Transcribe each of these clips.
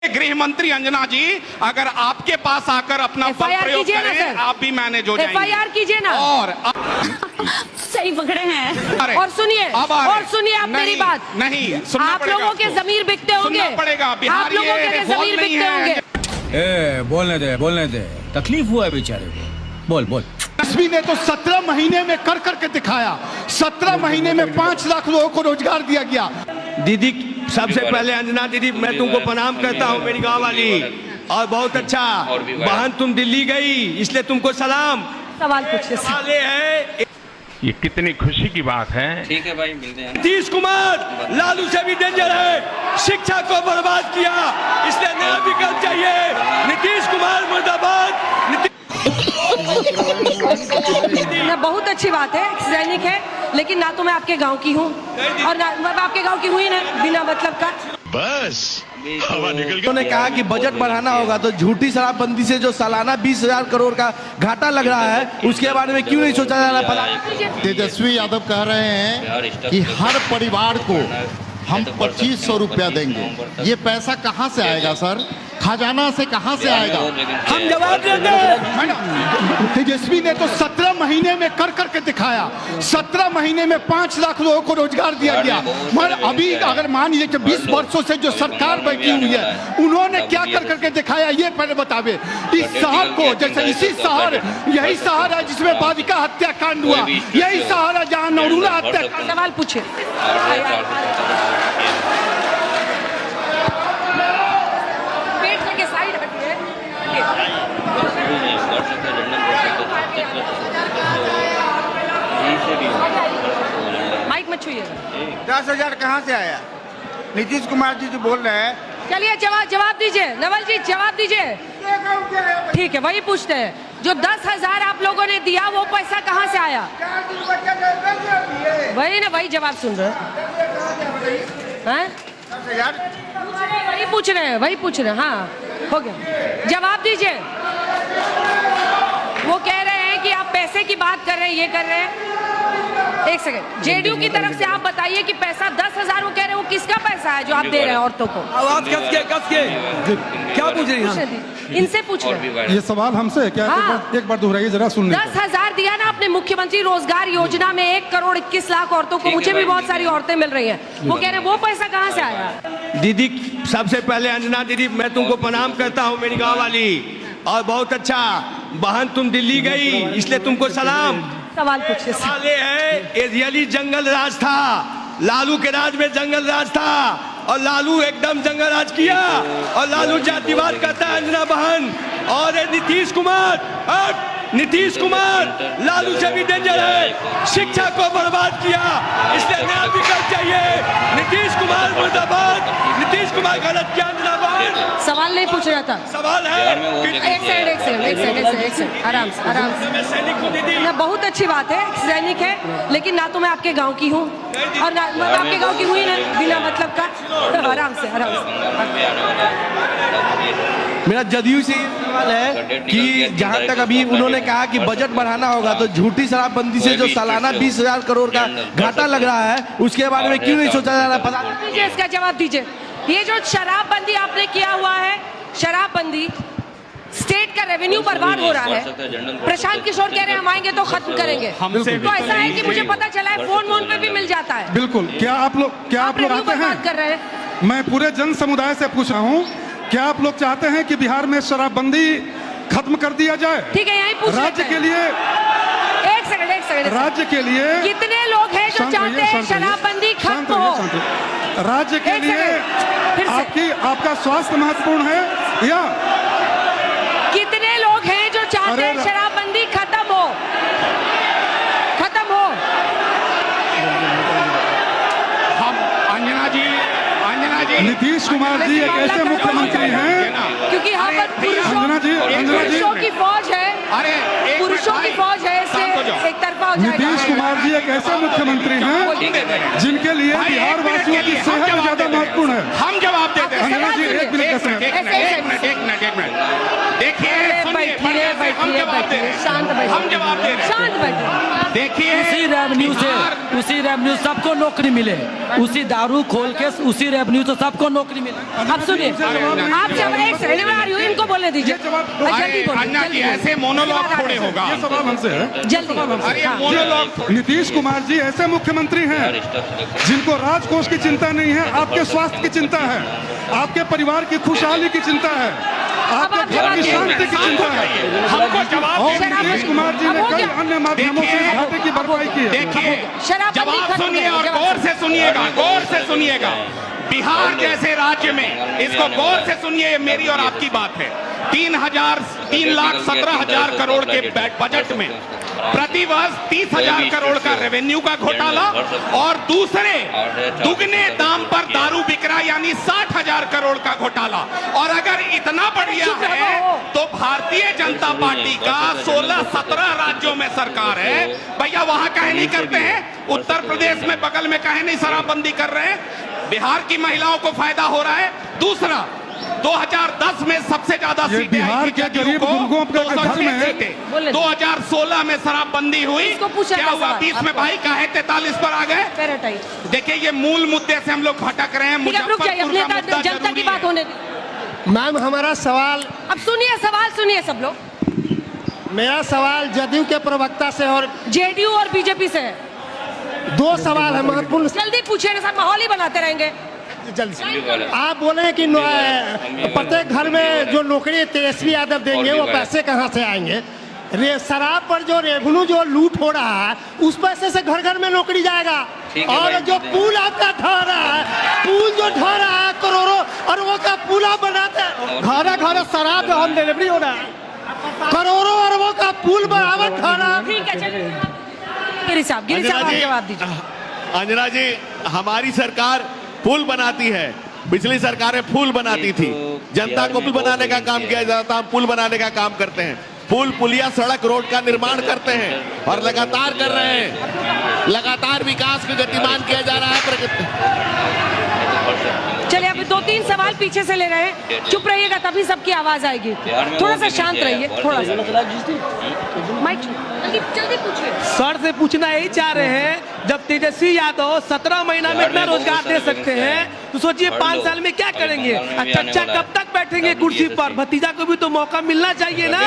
गृह मंत्री अंजना जी, अगर आपके पास आकर अपना बल प्रयोग करें, आप भी मैनेज हो जाएंगे। FIR कीजिए ना। और सही पकड़े हैं। और सुनिए आप मेरी बात नहीं, आप लोगों के जमीर बिकते होंगे, आप लोगों के जमीर बिकते होंगे। बोलने दे, तकलीफ हुआ है बेचारे को। बोल। तेजस्वी ने तो 17 महीने में कर करके दिखाया। 17 महीने में 5 लाख लोगों को रोजगार दिया गया। दीदी, सबसे पहले अंजना दीदी, मैं तुमको प्रणाम करता हूँ, मेरी गांव वाली, और बहुत अच्छा बहन, तुम दिल्ली गई इसलिए तुमको सलाम। सवाल पूछिए। सवाल ये है, ये कितनी खुशी की बात है। ठीक है भाई, मिलते हैं। नीतीश कुमार लालू से भी डेंजर है, शिक्षा को बर्बाद किया, इसलिए नया विकल्प चाहिए। नीतीश कुमार मुर्दाबाद। बहुत अच्छी बात है, सैनिक है, लेकिन ना तो मैं आपके गांव की हूँ और ना मैं आपके गांव की हुई ना, बिना मतलब का। बस हवा निकल गई। उन्होंने कहा कि बजट बढ़ाना होगा, तो झूठी शराबबंदी से जो सालाना 20,000 करोड़ का घाटा लग रहा है, उसके बारे में क्यों नहीं सोचा जा रहा है? तेजस्वी यादव कह रहे हैं कि हर परिवार को हम 2500 रुपया देंगे। ये पैसा कहाँ से आएगा सर? खजाना से कहाँ से आएगा? हम जवाब देंगे। तेजस्वी ने तो 17 महीने में कर करके दिखाया। 17 महीने में 5 लाख लोगों को रोजगार दिया गया। मगर अभी अगर मान लीजिए कि 20 वर्षों से जो सरकार बैठी हुई है, उन्होंने क्या कर करके दिखाया, ये पहले बतावे। इस शहर को, जैसे इसी शहर, यही शहर है जिसमें बालिका हत्याकांड हुआ, यही शहर है जहाँ नरूला हत्याकांड। सवाल पूछे। माइक मत छूइए। 10,000 कहाँ से आया? नीतीश कुमार जी जो बोल रहे हैं। चलिए जवाब दीजिए, नवल जी जवाब दीजिए। ठीक है, वही पूछते हैं, जो 10,000 आप लोगों ने दिया, वो पैसा कहाँ से आया? वही ना, वही जवाब सुन रहे हैं। 10,000 वही पूछ रहे हैं। हाँ, हो गया, जवाब दीजिए। वो कह रहे हैं कि आप पैसे की बात कर रहे हैं, ये कर रहे हैं। एक सेकंड, जेडीयू की तरफ से आप बताइए कि पैसा 10,000 वो कह रहे हैं, वो किसका पैसा है जो आप दे रहे हैं औरतों को? आवाज कस के क्या पूछ रही हैं? इनसे पूछ रहे हैं। ये सवाल हमसे क्या? हाँ। एक बार दोहराइए जरा, सुन लें। 10,000 दिया ना आपने मुख्यमंत्री रोजगार योजना में, 1 करोड़ 21 लाख औरतों को। मुझे भी बहुत सारी औरतें मिल रही हैं, वो कह रहे हैं वो पैसा कहाँ से आया? दीदी, सबसे पहले अंजना दीदी, मैं तुमको प्रणाम करता हूँ, मेरी गांव वाली, और बहुत अच्छा बहन, तुम दिल्ली गई इसलिए तुमको सलाम। सवाल पूछिए। सवाल ये है, ये रियली जंगल राज था, लालू के राज में जंगल राज था, और लालू एकदम जंगल राज किया, और लालू जातिवाद करता है अंजना बहन। और नीतीश कुमार लालू से भी डेंजर है, शिक्षा को बर्बाद किया, इसलिए नया विकल्प चाहिए। नीतीश कुमार मुर्दाबाद। नीतीश कुमार गलत किया, अंजना बहन। सवाल नहीं पूछ रहा था, सवाल है। एक सेकंड, आराम से। ना, बहुत अच्छी बात है, सैनिक है, लेकिन ना तो मैं आपके गांव की हूँ और ना मैं आपके गांव की हुई ना, बिना मतलब का। आराम से। मेरा जदयू से ये सवाल है कि जहां तक अभी उन्होंने कहा कि बजट बढ़ाना होगा, तो झूठी शराबबंदी से जो सालाना 20,000 करोड़ का घाटा लग रहा है, उसके बारे में क्यों नहीं सोचा जा रहा है? पता दीजिए, इसका जवाब दीजिए। ये जो शराबबंदी आपने किया हुआ है, शराबबंदी, स्टेट का रेवेन्यू बर्बाद हो रहा है। प्रशांत किशोर कह रहे हैं हम आएंगे तो खत्म करेंगे। तो ऐसा है कि मुझे पता चला है फोन पे भी मिल जाता है। बिल्कुल। क्या आप लोग आते हैं? कर रहे हैं। मैं पूरे जन समुदाय से पूछ रहा हूँ, क्या आप लोग चाहते हैं कि बिहार में शराबबंदी खत्म कर दिया जाए? ठीक है, यही पूछ राज्य के लिए। एक सेकंड। राज्य के लिए कितने लोग हैं जो चाहते हैं शराबबंदी खत्म हो? राज्य के लिए आपका स्वास्थ्य महत्वपूर्ण है या? कितने लोग हैं जो चाहते हैं शराबबंदी खत्म हो? हम अंजना जी नीतीश कुमार जी एक ऐसे मुख्यमंत्री हैं, क्योंकि यहाँ पर पुरुषों की फौज है। पुरुषों की फौज है, इससे एक तरफा हो जाएगा। नीतीश कुमार जी एक ऐसे मुख्यमंत्री हैं जिनके लिए बिहार वासियों की सेहत ज्यादा महत्वपूर्ण है। हम जवाब देते हैं। अंजना जी, एक मिनट। देखिए, बैठिए, बैठिए, शांत बैठिए, हम जवाब दे रहे हैं। शांत बैठिए। देखिए उसी रेवेन्यू से उसी रेवेन्यू सबको नौकरी मिले, उसी दारू खोल के उसी रेवेन्यू से सबको नौकरी मिले। अब सुनिए, आप जब एक सेकंड इनको बोलने दीजिए, जल्दी बोलिए, अन्ना जी ऐसे मोनोलॉग थोड़े होगा। सवाल हमसे है। जल्दी। अरे हाँ। मोनोलॉग नीतीश कुमार जी ऐसे मुख्यमंत्री हैं जिनको राजकोष की चिंता नहीं है, आपके स्वास्थ्य की चिंता है, आपके परिवार की खुशहाली की चिंता है, आपके घर की शांति की चिंता है। हमको जवाब और देना नीतीश कुमार जी ने कई अन्य माध्यमों से इस घाटे की भरपाई की है। देखिए शराबबंदी जवाब खत्म सुनिए करो, और जवाब गौर से सुनिएगा, गौर से सुनिएगा। बिहार जैसे राज्य में, इसको गौर से सुनिए, मेरी और आपकी बात है, 3,17,000 करोड़ के बजट में प्रतिवर्ष 30,000 करोड़ का रेवेन्यू का घोटाला और दूसरे दुगने दाम पर दारू बिक रहा, यानी 60,000 करोड़ का घोटाला। और अगर इतना बढ़िया है तो भारतीय जनता पार्टी का 16-17 राज्यों में सरकार है, भैया वहां काहे नहीं करते हैं? उत्तर प्रदेश में बगल में काहे नहीं शराबबंदी कर रहे हैं? बिहार की महिलाओं को फायदा हो रहा है। दूसरा, 2010 में सबसे ज्यादा सीटें बिहार के गरीब गुर्गों के घर में 2016 में शराबबंदी हुई, क्या हुआ? 20 में भाई काहे 43 पर आ गए? देखिए ये मूल मुद्दे से हम लोग भटक रहे हैं। मुजफ्फरपुर का मुद्दा जनता की बात होने दी। मैम हमारा सवाल, अब सुनिए, सवाल सुनिए सब लोग। मेरा सवाल जदयू के प्रवक्ता से और जेडीयू और बीजेपी से है। 2 सवाल है महत्वपूर्ण। जल्दी पूछिए, सब माहौल ही बनाते रहेंगे। जल्दी। आप बोले हैं कि प्रत्येक घर में जो नौकरी तेजस्वी यादव देंगे वो पैसे कहाँ से आएंगे? शराब पर जो रेवेन्यू जो लूट हो रहा है उस पैसे से घर घर में नौकरी जाएगा। और जो पुल आपका ढा रहा है, पुल जो ढा रहा है करोड़ों अरबों का पुल आप बनाते हैं, घर घर शराब का होम डिलीवरी हो रहा है, करोड़ों अरबों का पुल बराबर खा रहा है। ठीक है, चलिए गिरी साहब जवाब दीजिए। अंजना जी, हमारी सरकार पुल बनाती है, पिछली सरकारें पुल बनाती थी। जनता को पुल बनाने का काम किया जाता, हम पुल बनाने का काम करते हैं। पुल पुलिया सड़क रोड का निर्माण करते हैं और लगातार कर रहे हैं। लगातार विकास को गतिमान किया जा रहा है। चलिए अभी 2-3 सवाल पीछे से ले रहे हैं, चुप रहिएगा तभी सबकी आवाज आएगी। थोड़ा सा शांत रहिए, थोड़ा सा माइक जल्दी पूछिए। सर से पूछना यही चाह रहे हैं, जब तेजस्वी यादव 17 महीना में इतना रोजगार दे सकते हैं तो सोचिए 5 साल में क्या करेंगे? चच्चा कब तक बैठेंगे कुर्सी पर? भतीजा को भी तो मौका मिलना चाहिए ना।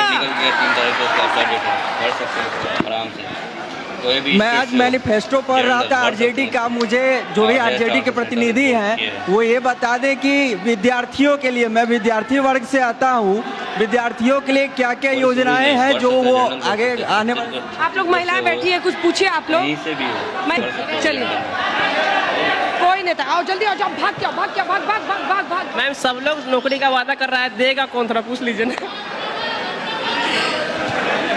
मैं आज मैनिफेस्टो पढ़ रहा था आरजेडी का। मुझे जो भी आरजेडी के प्रतिनिधि हैं वो ये बता दें कि विद्यार्थियों के लिए, मैं विद्यार्थी वर्ग से आता हूँ, विद्यार्थियों के लिए क्या क्या योजनाएं हैं जो वो आगे आने वाले। आप लोग महिलाएं बैठी है, कुछ पूछिए आप लोग। चलिए कोई नेता आओ, जल्दी आओ, भाग क्या भाग क्या भाग भाग भाग भाग भाग। मैम सब लोग नौकरी का वादा कर रहा है, देगा कौन? थोड़ा पूछ लीजिए ना।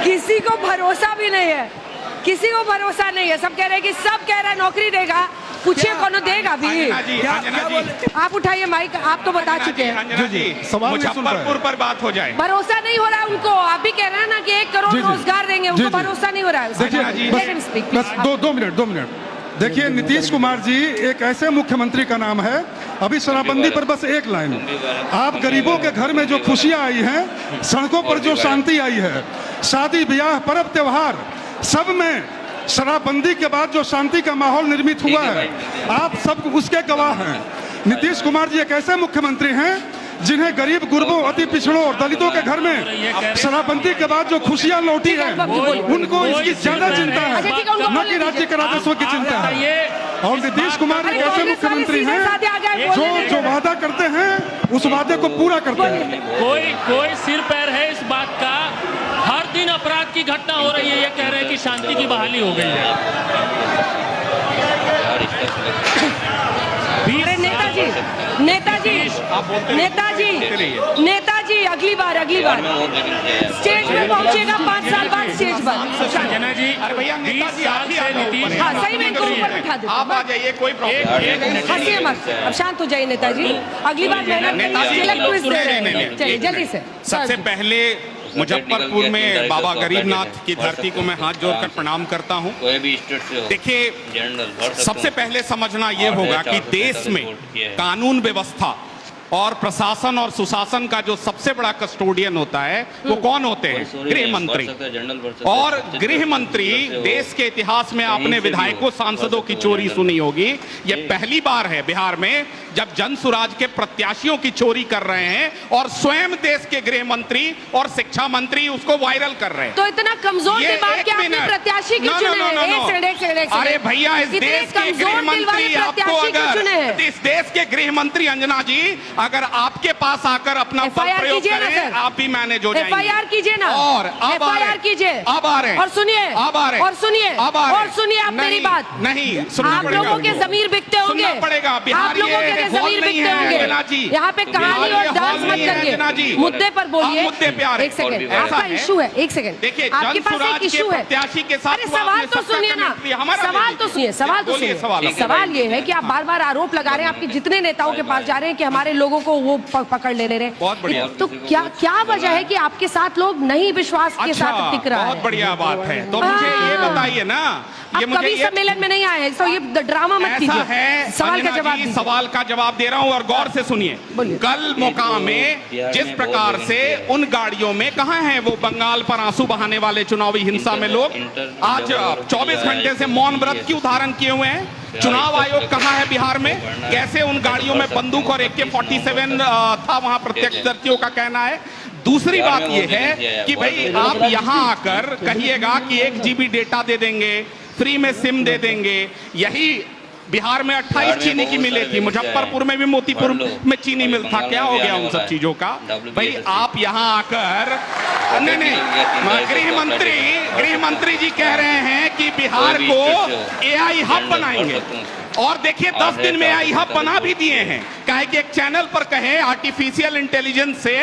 किसी को भरोसा भी नहीं है, किसी को भरोसा नहीं है। सब कह रहे हैं कि सब कह रहे हैं नौकरी देगा, पूछिए कौन देगा भी। आप उठाइए माइक, आप तो बता चुके हैं। मुजफ्फरपुर पर बात हो जाए। भरोसा नहीं हो रहा है उनको। आप भी कह रहे हैं ना कि 1 करोड़ रोजगार देंगे, उनको भरोसा नहीं हो रहा है। बस 2 मिनट। देखिए नीतीश कुमार जी एक ऐसे मुख्यमंत्री का नाम है, अभी शराबबंदी पर बस एक लाइन, आप गरीबों के घर में जो खुशियां आई हैं, सड़कों पर जो शांति आई है, शादी ब्याह पर्व त्योहार सब में शराबबंदी के बाद जो शांति का माहौल निर्मित हुआ है, आप सब उसके गवाह हैं। नीतीश कुमार जी एक ऐसे मुख्यमंत्री हैं जिन्हें गरीब गुरबों, अति पिछड़ों और दलितों के घर में शराबबंदी के बाद जो खुशियां लौटी है, उनको इसकी ज्यादा चिंता है, न कि राज्य के राजस्व की चिंता है। और नीतीश कुमार एक ऐसे मुख्यमंत्री हैं जो वादा करते हैं उस वादे को पूरा करते हैं। कोई सिर पैर है इस बात का? हर दिन अपराध की घटना हो रही है, ये कह रहे हैं कि शांति की बहाली हो गई है। नेताजी अगली बार स्टेज पे पहुंचेगा 5 साल बाद स्टेज पर। जना जी, भैया नेताजी हाँ सही में इनको ऊपर बिठा दो, आप आ जाइए, कोई प्रॉब्लम। हंसिए मत, अब शांत हो जाइए नेताजी। अगली बार मेहनत चलिए जल्दी से। सबसे पहले मुजफ्फरपुर में बाबा गरीबनाथ की धरती को मैं हाथ जोड़कर प्रणाम करता हूं। देखिए सबसे पहले समझना यह होगा कि देश में कानून व्यवस्था और प्रशासन और सुशासन का जो सबसे बड़ा कस्टोडियन होता है वो कौन होते हैं? गृह मंत्री। और गृह मंत्री, देश के इतिहास में आपने विधायकों सांसदों की चोरी सुनी होगी। ये पहली बार है बिहार में जब जनसुराज के प्रत्याशियों की चोरी कर रहे हैं और स्वयं देश के गृह मंत्री और शिक्षा मंत्री उसको वायरल कर रहे हैं। तो इतना कमजोर ये दिमाग के आपने प्रत्याशी क्यों चुने हैं? अरे भैया, इस देश के गृह मंत्री आपको अगर इस देश के गृह मंत्री अंजना जी अगर आपके पास आकर अपना बल प्रयोग करें, आप भी मैनेज हो जाएंगे। FIR कीजिए ना। और अब FIR कीजिए। अब आ रहे हैं। और सुनिए। अब आ रहे हैं। और सुनिए। अब आ रहे हैं। और सुनिए आप मेरी बात। नहीं, सुनना आप पड़ेगा। लोगों के ज़मीर बिकते होंगे। सुनना पड़ेगा। आप बिहार लोगों के ज़मीर बिकते होंगे। यहाँ पे कहानी और डांस मत करिए। मुद्दे पर बोलिए। मुद्दे पे आ रहे हैं। एक सेकंड, आपका इशू है। एक सेकंड, देखिए, आपके पास एक इशू है। प्रत्याशी के साथ अरे सवाल तो सुनिए ना। सवाल तो सुनिए। सवाल तो सुनिए। सवाल ये है कि आप बार बार आरोप लगा रहे हैं, आपके जितने नेताओं के पास जा रहे हैं कि हमारे लोगों को वो पकड़ ले रहे हैं। बहुत बढ़िया। तो क्या वजह है कि आपके साथ लोग नहीं विश्वास के साथ टिक रहा है? बहुत बढ़िया बात है। तो मुझे ये बताइए ना, ये कभी सम्मेलन में नहीं आए, तो ये ड्रामा मत कीजिए। ऐसा है, सवाल का जवाब दीजिए। सवाल का जवाब दे रहा हूं और गौर से सुनिए। कल मोकाम में जिस प्रकार से उन गाड़ियों में कहां हैं वो बंगाल पर आंसू बहाने वाले चुनावी हिंसा में लोग आज 24 घंटे से मौन व्रत क्यों धारण किए हुए हैं? चुनाव आयोग कहां है बिहार में? कैसे उन गाड़ियों में बंदूक और AK-47 था, वहां प्रत्यक्षदर्शियों का कहना है। दूसरी बात यह है कि भाई आप यहां आकर कहिएगा कि 1 GB डेटा दे देंगे, फ्री में सिम दे देंगे। यही बिहार में 28 चीनी की मिलें थी, मुजफ्फरपुर में भी मोतीपुर में चीनी मिल था। क्या हो गया उन सब चीजों का? भाई आप यहाँ आकर गृह मंत्री जी कह रहे हैं कि बिहार को AI हब बनाएंगे। और देखिए 10 दिन में AI हब बना भी दिए हैं। कहे कि एक चैनल पर कहे आर्टिफिशियल इंटेलिजेंस से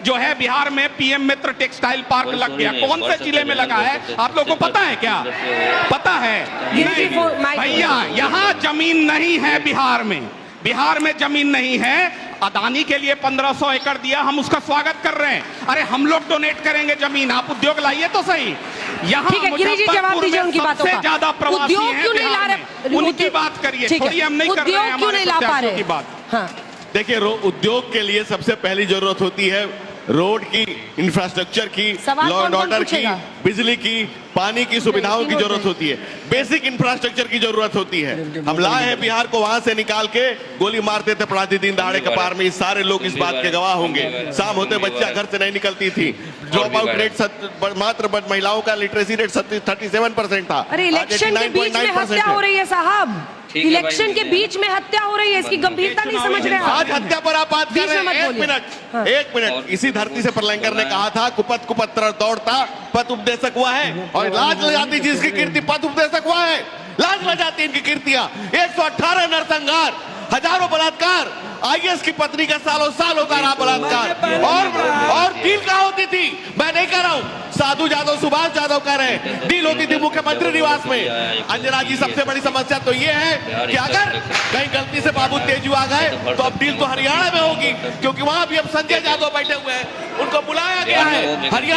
जो है बिहार में PM मित्र टेक्सटाइल पार्क लग गया। कौन से जिले में लगा है आप लोगों को पता है क्या? पता है? भैया, यहाँ जमीन नहीं है बिहार में। बिहार में जमीन नहीं है। अदानी के लिए 1500 एकड़ दिया, हम उसका स्वागत कर रहे हैं। अरे हम लोग डोनेट करेंगे जमीन, आप उद्योग लाइए तो सही। यहाँ मुजफ्फरपुर में सबसे ज्यादा प्रवासी हैं बिहार में। उनकी बात करिए, थोड़ी हम नहीं कर रहे हैं हमारे प्रत्याशियों की बात। देखिए, उद्योग के लिए सबसे पहली जरूरत होती है रोड की, इंफ्रास्ट्रक्चर की, लॉ एंड ऑर्डर की, बिजली की, पानी की सुविधाओं की जरूरत होती है। बेसिक इंफ्रास्ट्रक्चर की जरूरत होती है। हम लाए हैं बिहार को, वहां से निकाल के गोली मारते थे प्रतिदिन दहाड़े कपार में। सारे लोग इस बात के गवाह होंगे। शाम होते बच्चा घर से नहीं निकलती थी। ड्रॉप आउट रेट मात्र महिलाओं का लिटरेसी रेट 37% था। अरे इलेक्शन के बीच में हत्या हो रही है साहब। इलेक्शन के बीच में हत्या हो रही है, इसकी गंभीरता नहीं समझ रहे। आज हत्या पर आप बात कर रहे हैं। एक मिनट। इसी धरती से प्रलंकर ने कहा था कुपत कुपत्र दौड़ता पथ उपदेशक हुआ है। और लाज ल जाती जिसकी कीर्ति पथ उपदेशक हुआ है। लाज ल जाती इनकी कीर्तियां। 118 नरसंहार, हजारों बलात्कार, IAS की पत्नी का सालों साल होता रहा बलात्कार। और डील कहाँ होती थी? मैं नहीं कह रहा हूँ, साधु यादव, सुभाष यादव कह रहे हैं। डील होती थी मुख्यमंत्री निवास में। अंजना जी, सबसे बड़ी समस्या तो ये है कि अगर कहीं गलती से बाबू तेजू आ गए तो अब डील तो हरियाणा में होगी, क्योंकि वहां भी अब संजय यादव बैठे हुए हैं, उनको बुलाया गया है। हरियाणा